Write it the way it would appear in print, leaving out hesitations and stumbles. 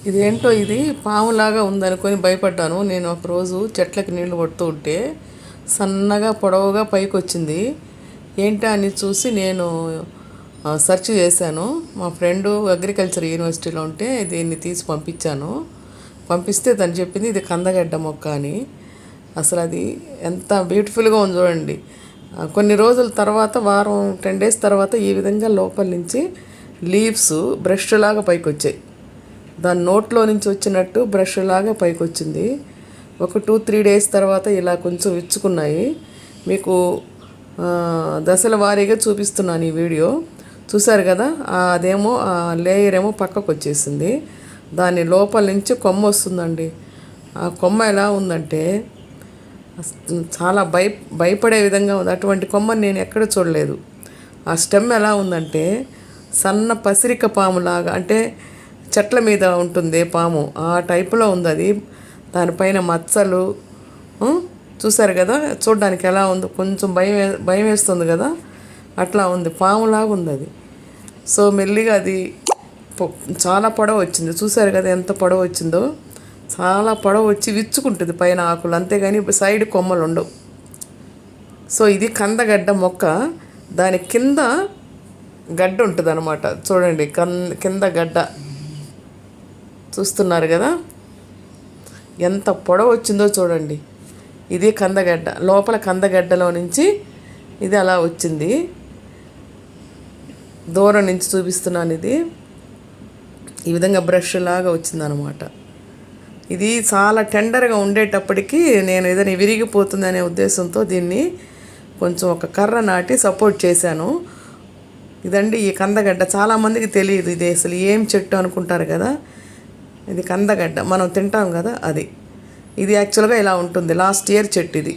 ఇదేంటో ఇది పాములాగా ఉందనుకొని భయపడ్డాను. నేను ఒకరోజు చెట్లకి నీళ్లు కొడుతూ ఉంటే సన్నగా పొడవుగా పైకి వచ్చింది. ఏంటా అని చూసి నేను సెర్చ్ చేశాను. మా ఫ్రెండు అగ్రికల్చర్ యూనివర్సిటీలో ఉంటే దీన్ని తీసి పంపించాను. పంపిస్తే తను చెప్పింది ఇది కందగడ్డ మొక్క అని. అసలు అది ఎంత బ్యూటిఫుల్గా ఉంది చూడండి. కొన్ని రోజుల తర్వాత వారం 10 days తర్వాత ఈ విధంగా లోపల నుంచి లీవ్స్ బ్రష్ లాగా పైకి వచ్చాయి. దాని నోట్లో నుంచి వచ్చినట్టు బ్రష్ లాగా పైకి వచ్చింది. ఒక 2-3 days తర్వాత ఇలా కొంచెం విచ్చుకున్నాయి. మీకు దశల వారీగా చూపిస్తున్నాను ఈ వీడియో. చూసారు కదా, అదేమో లేయర్ ఏమో పక్కకు వచ్చేసింది. దాని లోపల నుంచి కొమ్మ వస్తుందండి. ఆ కొమ్మ ఎలా ఉందంటే చాలా భయపడే విధంగా ఉంది. అటువంటి కొమ్మని నేను ఎక్కడ చూడలేదు. ఆ స్టెమ్ ఎలా ఉందంటే సన్న పసిరిక పాములాగా, అంటే చెట్ల మీద ఉంటుంది పాము, ఆ టైపులో ఉంది అది. దానిపైన మచ్చలు చూసారు కదా, చూడడానికి ఎలా ఉందో కొంచెం భయం వేస్తుంది కదా, అట్లా ఉంది, పాములాగా ఉంది అది. సో మెల్లిగా అది చాలా పొడవు వచ్చింది. చూసారు కదా ఎంత పొడవు వచ్చిందో, చాలా పొడవు వచ్చి విచ్చుకుంటుంది పైన ఆకులు, అంతేగాని సైడ్ కొమ్మలు ఉండవు. సో ఇది కందగడ్డ మొక్క. దాని కింద గడ్డ ఉంటుంది అనమాట. చూడండి కింద గడ్డ చూస్తున్నారు కదా, ఎంత పొడవు వచ్చిందో చూడండి. ఇది కందగడ్డ, లోపల కందగడ్డలో నుంచి ఇది అలా వచ్చింది. దూరం నుంచి చూపిస్తున్నాను. ఇది ఈ విధంగా బ్రష్ లాగా వచ్చిందనమాట. ఇది చాలా టెండర్గా ఉండేటప్పటికీ నేను ఏదైనా విరిగిపోతుందనే ఉద్దేశంతో దీన్ని కొంచెం ఒక కర్ర నాటి సపోర్ట్ చేశాను. ఇదండి ఈ కందగడ్డ. చాలామందికి తెలియదు ఇది అసలు ఏం చెట్టు అనుకుంటారు కదా. ఇది కందగడ్డ, మనం తింటాం కదా అది. ఇది యాక్చువల్గా ఇలా ఉంటుంది. లాస్ట్ ఇయర్ చెట్టు ఇది.